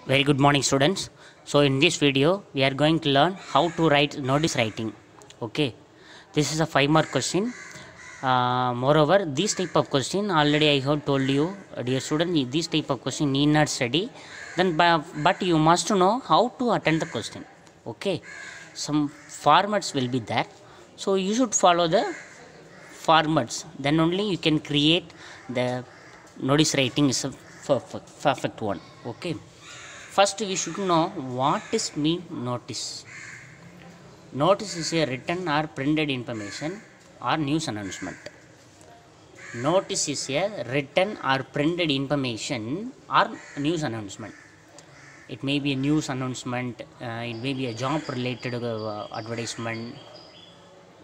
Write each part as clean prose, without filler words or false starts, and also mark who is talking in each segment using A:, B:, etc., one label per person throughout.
A: Very good morning, students. So in this video we are going to learn how to write notice writing. Okay, this is a 5 mark question. Moreover, this type of question already I have told you, dear student, this type of question need not study, then but you must know how to attend the question. Okay, some formats will be there, so you should follow the formats, then only you can create the notice writing is a perfect one. Okay, first we should know what is mean notice. Notice is a written or printed information or news announcement. Notice is a written or printed information or news announcement. It may be a news announcement, it may be a job related advertisement,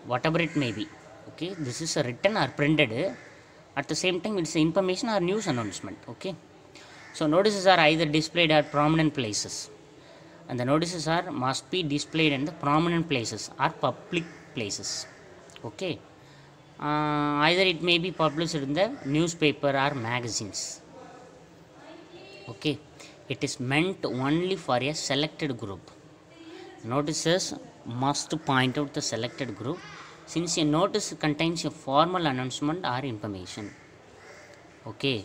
A: whatever it may be. Okay, this is a written or printed, at the same time it's information or news announcement. Okay, so notices are either displayed at prominent places, and the notices are must be displayed in the prominent places or public places. Okay, either it may be published in the newspaper or magazines. Okay, it is meant only for a selected group. Notices must point out the selected group, since a notice contains a formal announcement or information. Okay,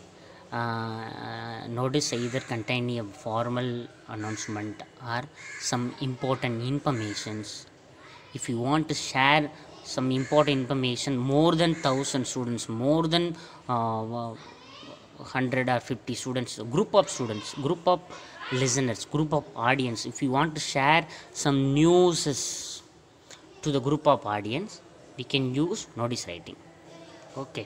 A: notice either contain a formal announcement or some important informations. If you want to share some important information, more than 1000 students, more than 100 or 50 students, group of students, group of listeners, group of audience, if you want to share some news to the group of audience, we can use notice writing. Okay,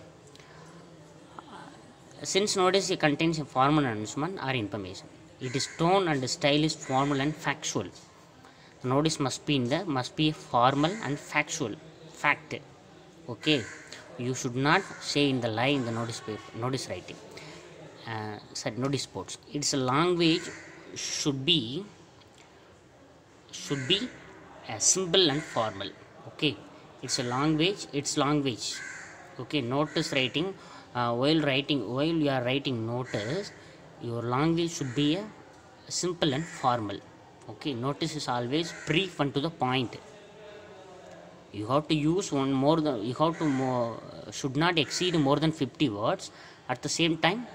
A: since notice contains a formal announcement or information, it is tone and style is formal and factual. The notice must be formal and factual, fact. Okay, you should not say in the lie in the notice writing. Notice boards. Its language should be simple and formal. Okay, it's language. Okay, notice writing. While you are writing notice, your language should be a simple and formal. Okay, notice is always brief and to the point. You have to use should not exceed more than 50 words. At the same time,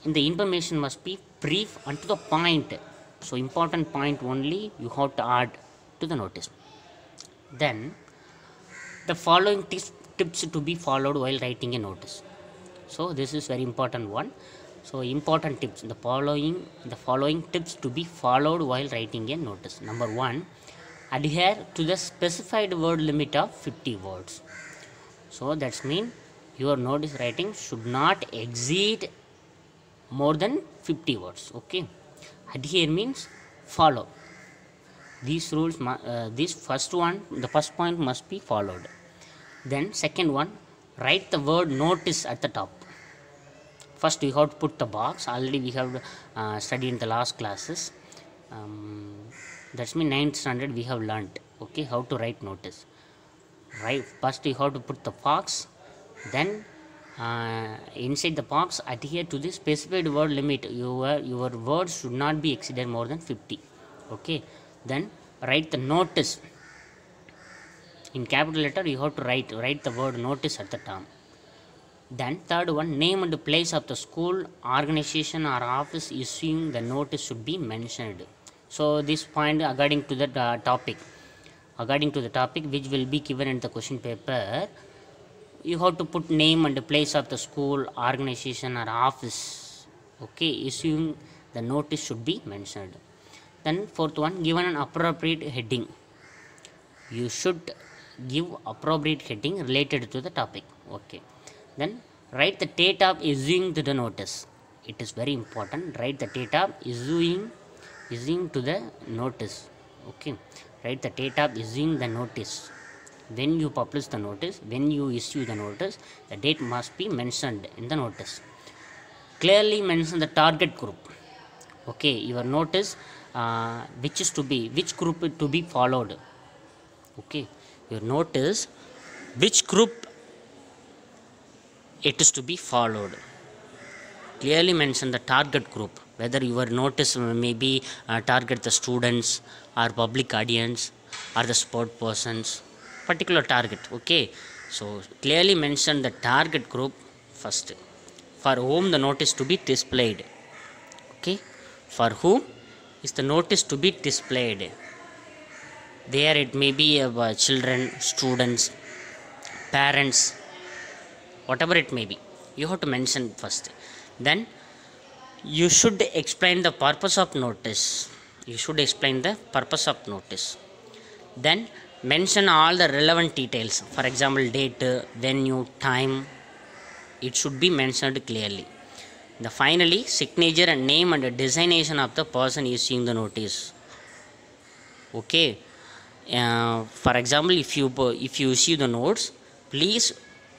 A: in the information must be brief and to the point. So important point only you have to add to the notice. Then the following tips to be followed while writing a notice. So this is very important one. So important tips, the following tips to be followed while writing a notice. Number 1, adhere to the specified word limit of 50 words. So that's mean your notice writing should not exceed more than 50 words. Okay, adhere means follow these rules. The first point must be followed. Then second one, write the word notice at the top. First we have to put the box. Already we have studied in the last classes. That's mean 9th standard we have learnt. Okay, how to write notice. Right, first you have to put the box. Then inside the box, adhere to the specified word limit. Your words should not be exceeded more than 50. Okay, then write the notice. In capital letter you have to write the word notice at the top. Then third one, name and place of the school, organization or office issuing the notice should be mentioned. So this point according to the topic which will be given in the question paper, you have to put name and place of the school, organization or office. Okay, issuing the notice should be mentioned. Then fourth one, given an appropriate heading. You should give appropriate heading related to the topic. Okay, then write the date of issuing to the notice. It is very important. Write the date of issuing to the notice. Okay, write the date of issuing the notice. When you publish the notice, when you issue the notice, the date must be mentioned in the notice. Clearly mention the target group. Okay, your notice which group to be followed. Okay, your notice which group it is to be followed. clearly mention the target group, whether your notice may be target the students or public audience or the sport persons, particular target. Okay, so clearly mention the target group first, for whom the notice to be displayed. Okay, for whom is the notice to be displayed? There it may be children, students, parents, whatever it may be, you have to mention first. Then you should explain the purpose of notice. You should explain the purpose of notice. Then mention all the relevant details, for example date, venue, time. It should be mentioned clearly. The finally signature and name and designation of the person issuing the notice. Okay, for example, if you issue the notes, please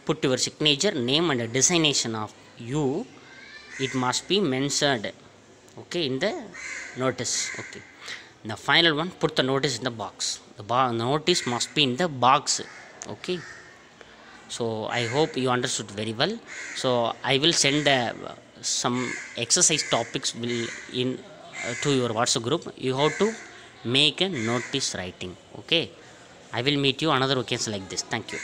A: put your signature, name and designation of you. It must be mentioned, okay, in the notice. Okay, the final one, put the notice in the box. The notice must be in the box. Okay, so I hope you understood very well. So I will send some exercise topics will in to your WhatsApp group. You have to make a notice writing. Okay, I will meet you another occasion like this. Thank you.